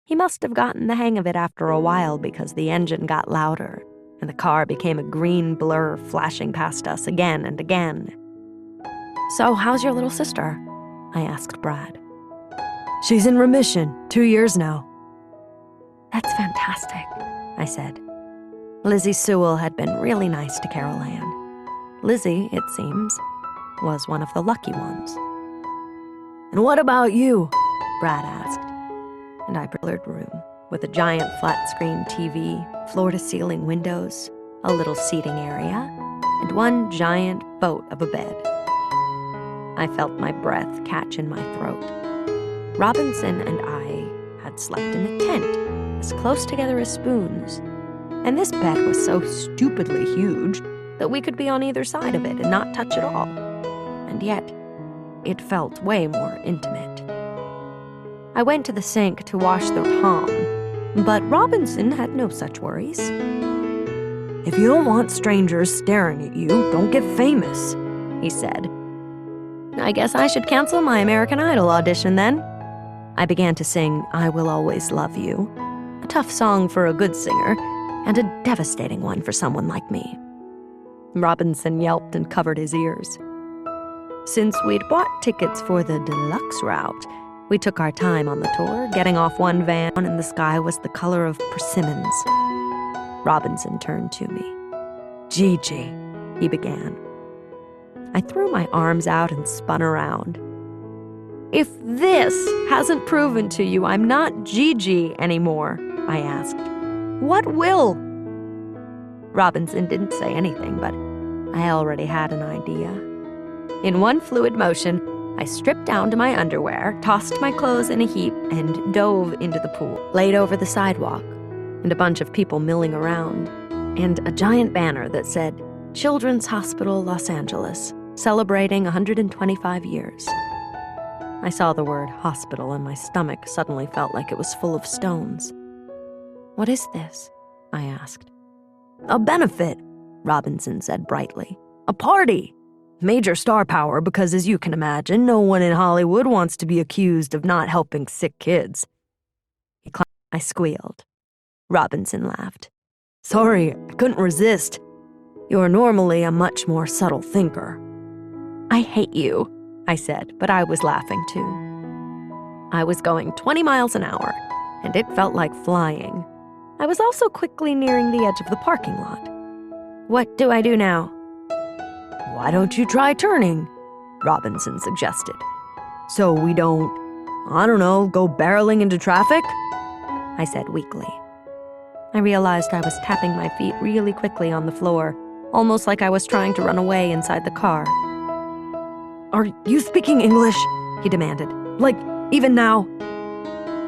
He must have gotten the hang of it after a while because the engine got louder, and the car became a green blur flashing past us again and again. "So, how's your little sister?" I asked Brad. "She's in remission, 2 years now." "That's fantastic," I said. Lizzie Sewell had been really nice to Carol Ann. Lizzie, it seems, was one of the lucky ones. "And what about you?" Brad asked. And I pillared room with a giant flat-screen TV, floor-to-ceiling windows, a little seating area, and one giant boat of a bed. I felt my breath catch in my throat. Robinson and I had slept in a tent, as close together as spoons, and this bed was so stupidly huge that we could be on either side of it and not touch at all. And yet, it felt way more intimate. I went to the sink to wash the palm, but Robinson had no such worries. "If you don't want strangers staring at you, don't get famous," he said. "I guess I should cancel my American Idol audition then." I began to sing "I Will Always Love You," a tough song for a good singer, and a devastating one for someone like me. Robinson yelped and covered his ears. Since we'd bought tickets for the deluxe route, we took our time on the tour, getting off one van, and the sky was the color of persimmons. Robinson turned to me. "Gigi," he began. I threw my arms out and spun around. "If this hasn't proven to you I'm not Gigi anymore," I asked, "what will?" Robinson didn't say anything, but I already had an idea. In one fluid motion, I stripped down to my underwear, tossed my clothes in a heap, and dove into the pool, laid over the sidewalk, and a bunch of people milling around, and a giant banner that said, "Children's Hospital, Los Angeles, celebrating 125 years. I saw the word hospital and my stomach suddenly felt like it was full of stones. "What is this?" I asked. "A benefit," Robinson said brightly. "A party. Major star power because, as you can imagine, no one in Hollywood wants to be accused of not helping sick kids." I squealed. Robinson laughed. "Sorry, I couldn't resist. You're normally a much more subtle thinker." "I hate you," I said, but I was laughing too. I was going 20 miles an hour, and it felt like flying. I was also quickly nearing the edge of the parking lot. "What do I do now?" "Why don't you try turning?" Robinson suggested. "So we don't, I don't know, go barreling into traffic?" I said weakly. I realized I was tapping my feet really quickly on the floor, almost like I was trying to run away inside the car. "Are you speaking English?" he demanded. "Like, even now?"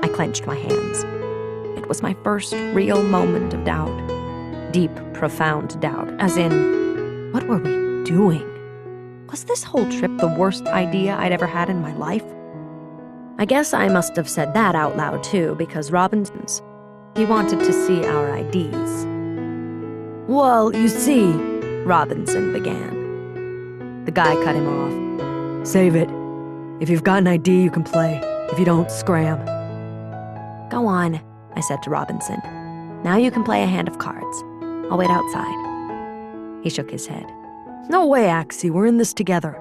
I clenched my hands. It was my first real moment of doubt. Deep, profound doubt, as in, what were we doing? Was this whole trip the worst idea I'd ever had in my life? I guess I must have said that out loud too, because Robinson's. He wanted to see our IDs. "Well, you see," Robinson began. The guy cut him off. "Save it. If you've got an ID, you can play. If you don't, scram." "Go on," I said to Robinson. "Now you can play a hand of cards. I'll wait outside." He shook his head. "No way, Axie, we're in this together."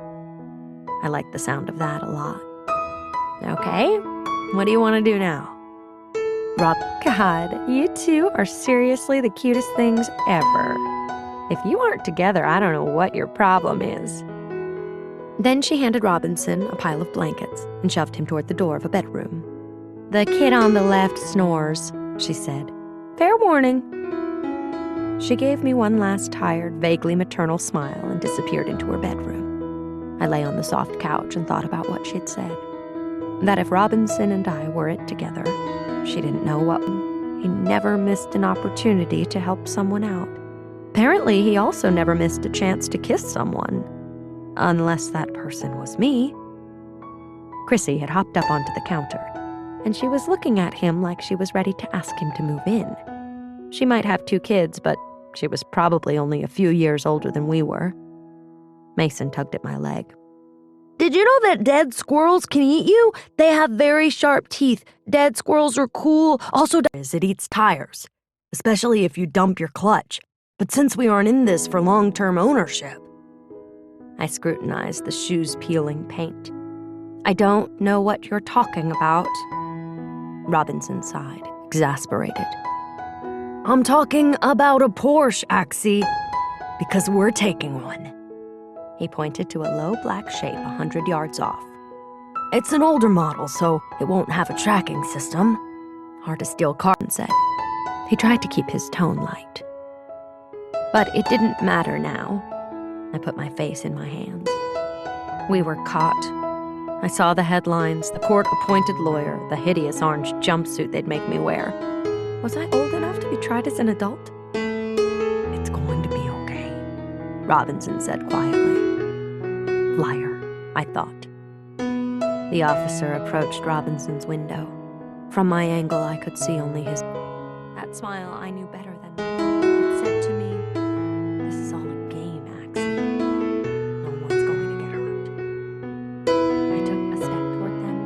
I liked the sound of that a lot. "Okay, what do you want to do now?" God, you two are seriously the cutest things ever. If you aren't together, I don't know what your problem is. Then she handed Robinson a pile of blankets and shoved him toward the door of a bedroom. "The kid on the left snores," she said. "Fair warning." She gave me one last tired, vaguely maternal smile and disappeared into her bedroom. I lay on the soft couch and thought about what she'd said. That if Robinson and I weren't together, she didn't know what. He never missed an opportunity to help someone out. Apparently, he also never missed a chance to kiss someone. Unless that person was me. Chrissy had hopped up onto the counter, and she was looking at him like she was ready to ask him to move in. She might have 2 kids, but she was probably only a few years older than we were. Mason tugged at my leg. Did you know that dead squirrels can eat you? They have very sharp teeth. Dead squirrels are cool. Also, it eats tires, especially if you dump your clutch. But since we aren't in this for long-term ownership. I scrutinized the shoes-peeling paint. I don't know what you're talking about. Robinson sighed, exasperated. I'm talking about a Porsche, Axie, because we're taking one. He pointed to a low black shape 100 yards off. It's an older model, so it won't have a tracking system. Hard to steal car, said. He tried to keep his tone light. But it didn't matter now. I put my face in my hands. We were caught. I saw the headlines, the court-appointed lawyer, the hideous orange jumpsuit they'd make me wear. Was I old enough to be tried as an adult? It's going to be okay, Robinson said quietly. Liar, I thought. The officer approached Robinson's window. From my angle, I could see only his... That smile I knew better than it said to me, this is all a game, Axie. No one's going to get hurt. I took a step toward them,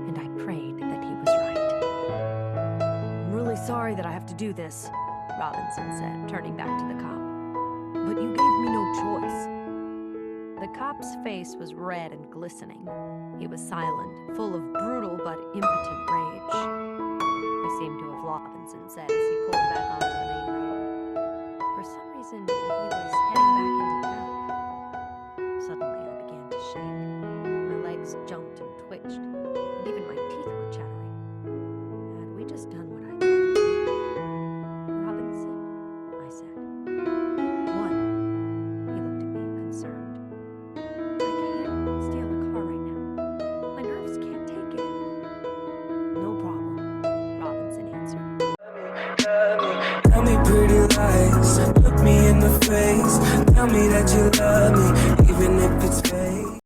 and I prayed that he was right. I'm really sorry that I have to do this, Robinson said, turning back to the cop. But you gave me no choice. The cop's face was red and glistening. He was silent, full of brutal but impotent rage. I seemed to have lost, Robinson said as he pulled back onto the main road. For some reason, he was heading back into town. Suddenly, I began to shake. My legs jumped and twitched, and even my teeth were chattering. Had we just done what I thought? Robinson, I said. What? He looked at me, concerned. I can't steal a car right now. My nerves can't take it. No problem, Robinson answered. Tell me pretty lies, look me in the face. Tell me that you love me, even if it's fake.